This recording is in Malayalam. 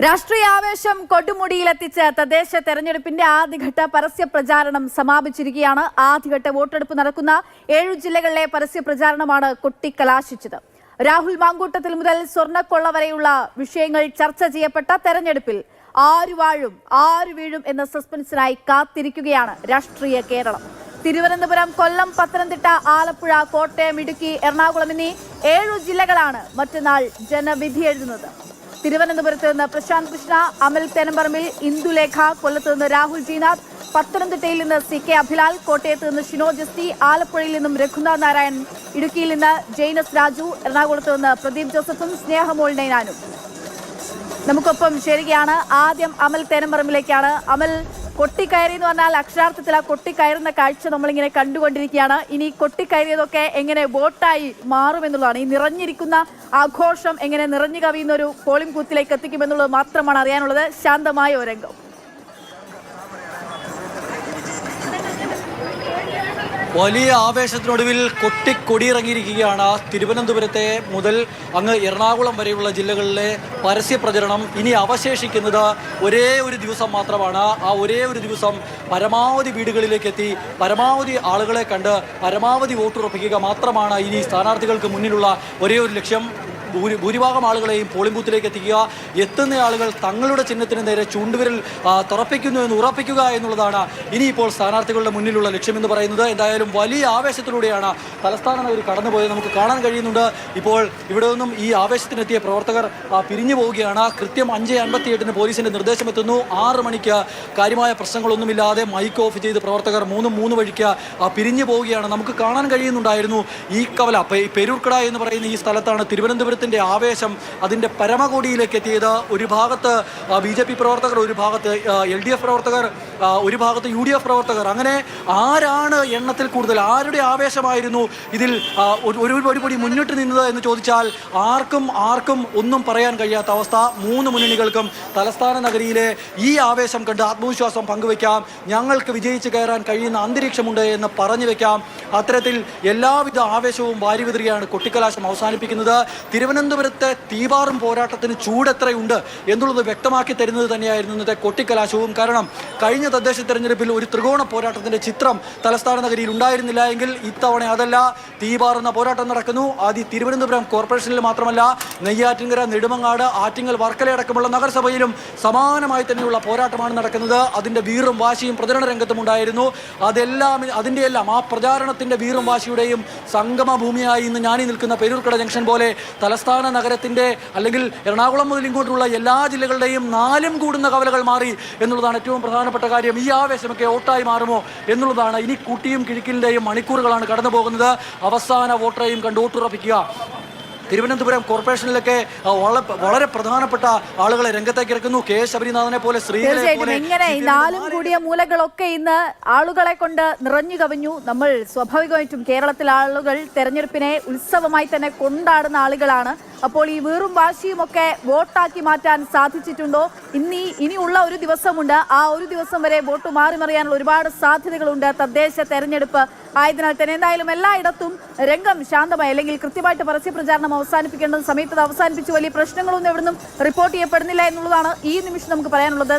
രാഷ്ട്രീയ ആവേശം കൊടുമുടിയിലെത്തിച്ച് തദ്ദേശ തെരഞ്ഞെടുപ്പിന്റെ ആദ്യഘട്ട പരസ്യ പ്രചാരണം സമാപിച്ചിരിക്കുകയാണ്. ആദ്യഘട്ട വോട്ടെടുപ്പ് നടക്കുന്ന 7 ജില്ലകളിലെ പരസ്യ പ്രചാരണമാണ് കൊട്ടിക്കലാശിച്ചത്. രാഹുൽ മാങ്കൂട്ടത്തിൽ മുതൽ സ്വർണ്ണക്കൊള്ള വരെയുള്ള വിഷയങ്ങൾ ചർച്ച ചെയ്യപ്പെട്ട തെരഞ്ഞെടുപ്പിൽ ആര് വാഴും ആര് വീഴും എന്ന സസ്പെൻസിനായി കാത്തിരിക്കുകയാണ് രാഷ്ട്രീയ കേരളം. തിരുവനന്തപുരം, കൊല്ലം, പത്തനംതിട്ട, ആലപ്പുഴ, കോട്ടയം, ഇടുക്കി, എറണാകുളം എന്നീ 7 ജില്ലകളാണ് മറ്റന്നാൾ ജനവിധി എഴുതുന്നത്. തിരുവനന്തപുരത്ത് നിന്ന് പ്രശാന്ത് കൃഷ്ണ, അമൽ തേനമ്പറമ്പിൽ, ഇന്ദുലേഖ, കൊല്ലത്ത് നിന്ന് രാഹുൽ ജീനാഥ്, പത്തനംതിട്ടയിൽ നിന്ന് CK അഭിലാൽ, കോട്ടയത്ത് നിന്ന് ഷിനോജ് എസ് ടി, ആലപ്പുഴയിൽ നിന്നും രഘുനാഥ് നാരായൺ, ഇടുക്കിയിൽ നിന്ന് ജെയ്നസ് രാജു, എറണാകുളത്ത് നിന്ന് പ്രദീപ് ജോസഫും സ്നേഹമോൾ നൈനാനും നമുക്കൊപ്പം ചേരുകയാണ്. ആദ്യം അമൽ തേനമ്പറമ്പിലേക്കാണ്. അമൽ, കൊട്ടിക്കയറി എന്ന് പറഞ്ഞാൽ അക്ഷരാർത്ഥത്തിൽ ആ കൊട്ടിക്കയറുന്ന കാഴ്ച നമ്മളിങ്ങനെ കണ്ടുകൊണ്ടിരിക്കുകയാണ്. ഇനി കൊട്ടിക്കയറിയതൊക്കെ എങ്ങനെ വോട്ടായി മാറുമെന്നുള്ളതാണ്. ഈ നിറഞ്ഞിരിക്കുന്ന ആഘോഷം എങ്ങനെ നിറഞ്ഞു കവിയുന്ന ഒരു പോളിംഗ് ബൂത്തിലേക്ക് എത്തിക്കുമെന്നുള്ളത് മാത്രമാണ് അറിയാനുള്ളത്. ശാന്തമായ ഒരു രംഗം. വലിയ ആവേശത്തിനൊടുവിൽ കൊടിയിറങ്ങിയിരിക്കുകയാണ്. തിരുവനന്തപുരത്തെ മുതൽ അങ്ങ് എറണാകുളം വരെയുള്ള ജില്ലകളിലെ പരസ്യ പ്രചരണം ഇനി അവശേഷിക്കുന്നത് ഒരേ ഒരു ദിവസം മാത്രമാണ്. ആ ഒരേ ഒരു ദിവസം പരമാവധി വീടുകളിലേക്ക് എത്തി പരമാവധി ആളുകളെ കണ്ട് പരമാവധി വോട്ടുറപ്പിക്കുക മാത്രമാണ് ഇനി സ്ഥാനാർത്ഥികൾക്ക് മുന്നിലുള്ള ഒരേ ഒരു ലക്ഷ്യം. ഭൂരിഭാഗം ആളുകളെയും പോളിംഗ് ബൂത്തിലേക്ക് എത്തിക്കുക, എത്തുന്ന ആളുകൾ തങ്ങളുടെ ചിഹ്നത്തിന് നേരെ ചൂണ്ടുവിരൽ തുറപ്പിക്കുന്നു എന്ന് ഉറപ്പിക്കുക എന്നുള്ളതാണ് ഇനിയിപ്പോൾ സ്ഥാനാർത്ഥികളുടെ മുന്നിലുള്ള ലക്ഷ്യമെന്ന് പറയുന്നത്. എന്തായാലും വലിയ ആവേശത്തിലൂടെയാണ് തലസ്ഥാന നഗരി കടന്നുപോയത്. നമുക്ക് കാണാൻ കഴിയുന്നുണ്ട്. ഇപ്പോൾ ഇവിടെ നിന്നും ഈ ആവേശത്തിനെത്തിയ പ്രവർത്തകർ പിരിഞ്ഞു പോവുകയാണ്. കൃത്യം 5:58 പോലീസിന്റെ നിർദ്ദേശമെത്തുന്നു. 6 മണിക്ക് കാര്യമായ പ്രശ്നങ്ങളൊന്നുമില്ലാതെ മൈക്ക് ഓഫ് ചെയ്ത് പ്രവർത്തകർ 3 വഴിക്ക് പിരിഞ്ഞു പോവുകയാണ്. നമുക്ക് കാണാൻ കഴിയുന്നുണ്ടായിരുന്നു ഈ കവല പെരൂർക്കട എന്ന് പറയുന്ന ഈ സ്ഥലത്താണ് തിരുവനന്തപുരത്തിന്റെ ആവേശം അതിന്റെ പരമകോടിയിലേക്ക് എത്തിയത്. ഒരു ഭാഗത്ത് BJP പ്രവർത്തകർ, ഒരു ഭാഗത്ത് LDF പ്രവർത്തകർ, ഒരു ഭാഗത്ത് UDF പ്രവർത്തകർ. അങ്ങനെ ആരാണ് എണ്ണത്തിൽ കൂടുതൽ, ആരുടെ ആവേശമായിരുന്നു ഇതിൽ ഒരു പടി മുന്നിട്ട് നിന്നത് എന്ന് ചോദിച്ചാൽ ആർക്കും ഒന്നും പറയാൻ കഴിയാത്ത അവസ്ഥ. 3 മുന്നണികൾക്കും തലസ്ഥാന നഗരിയിലെ ഈ ആവേശം കണ്ട് ആത്മവിശ്വാസം പങ്കുവെക്കാം. ഞങ്ങൾക്ക് വിജയിച്ച് കയറാൻ കഴിയുന്ന അന്തരീക്ഷമുണ്ട് എന്ന് പറഞ്ഞു വെക്കാം. അത്തരത്തിൽ എല്ലാവിധ ആവേശവും വാരിവിതറിയാണ് കൊട്ടിക്കലാശം അവസാനിപ്പിക്കുന്നത്. തിരുവനന്തപുരത്തെ തീവാറും പോരാട്ടത്തിന് ചൂടെത്രയുണ്ട് എന്നുള്ളത് വ്യക്തമാക്കി തരുന്നത് തന്നെയായിരുന്നു ഇന്നത്തെ കൊട്ടിക്കലാശവും. കാരണം കഴിഞ്ഞ തദ്ദേശ തെരഞ്ഞെടുപ്പിൽ ഒരു ത്രികോണ പോരാട്ടത്തിന്റെ ചിത്രം തലസ്ഥാന നഗരിയിൽ ഉണ്ടായിരുന്നില്ല എങ്കിൽ ഇത്തവണ അതല്ല, തീവാറുന്ന പോരാട്ടം നടക്കുന്നു. ആദ്യം തിരുവനന്തപുരം കോർപ്പറേഷനിൽ മാത്രമല്ല, നെയ്യാറ്റിൻകര, നെടുമങ്ങാട്, ആറ്റിങ്ങൽ, വർക്കല അടക്കമുള്ള നഗരസഭയിലും സമാനമായി തന്നെയുള്ള പോരാട്ടമാണ് നടക്കുന്നത്. അതിന്റെ വീറും വാശിയും പ്രചരണ രംഗത്തും ഉണ്ടായിരുന്നു. അതിന്റെ എല്ലാം ആ പ്രചാരണത്തിന്റെ വീറും വാശിയുടെയും സംഗമ ഭൂമിയായി ഇന്ന് ഞാനീ നിൽക്കുന്ന പെരൂർക്കട ജംഗ്ഷൻ പോലെ തലസ്ഥാന നഗരത്തിന്റെ അല്ലെങ്കിൽ എറണാകുളം മുതൽ ഇങ്ങോട്ടുള്ള എല്ലാ ജില്ലകളുടെയും 4 കൂടുന്ന കവലകൾ മാറി എന്നുള്ളതാണ് ഏറ്റവും പ്രധാനപ്പെട്ട കാര്യം. ഈ ആവേശമൊക്കെ വോട്ടായി മാറുമോ എന്നുള്ളതാണ്. ഇനി കൂട്ടിയും കിഴക്കിൻ്റെയും മണിക്കൂറുകളാണ് കടന്നു പോകുന്നത്. അവസാന വോട്ടറെയും കണ്ട് വോട്ടുറപ്പിക്കുക. തിരുവനന്തപുരം കോർപ്പറേഷനിലൊക്കെ വളരെ പ്രധാനപ്പെട്ട ആളുകളെ രംഗത്തേക്ക് ഇറക്കുന്നു. K ശബരിനാഥനെ പോലെ, തീർച്ചയായിട്ടും എങ്ങനെ ഈ 4 കൂടിയ മൂലകളൊക്കെ ഇന്ന് ആളുകളെ കൊണ്ട് നിറഞ്ഞു കവിഞ്ഞു. നമ്മൾ സ്വാഭാവികമായിട്ടും കേരളത്തിലെ ആളുകൾ തെരഞ്ഞെടുപ്പിനെ ഉത്സവമായി തന്നെ കൊണ്ടാടുന്ന ആളുകളാണ്. അപ്പോൾ ഈ വീറും വാശിയും ഒക്കെ വോട്ടാക്കി മാറ്റാൻ സാധിച്ചിട്ടുണ്ടോ? ഇനിയുള്ള ഒരു ദിവസമുണ്ട്. ആ ഒരു ദിവസം വരെ വോട്ട് മാറി മറിയാനുള്ള ഒരുപാട് സാധ്യതകളുണ്ട് തദ്ദേശ തെരഞ്ഞെടുപ്പ് ആയതിനാൽ തന്നെ. എന്തായാലും എല്ലായിടത്തും രംഗം ശാന്തമായി, അല്ലെങ്കിൽ കൃത്യമായിട്ട് പരസ്യ പ്രചാരണം അവസാനിപ്പിക്കേണ്ട സമയത്ത് അവസാനിപ്പിച്ച് വലിയ പ്രശ്നങ്ങളൊന്നും എവിടുന്നും റിപ്പോർട്ട് ചെയ്യപ്പെടുന്നില്ല എന്നുള്ളതാണ് ഈ നിമിഷം നമുക്ക് പറയാനുള്ളത്.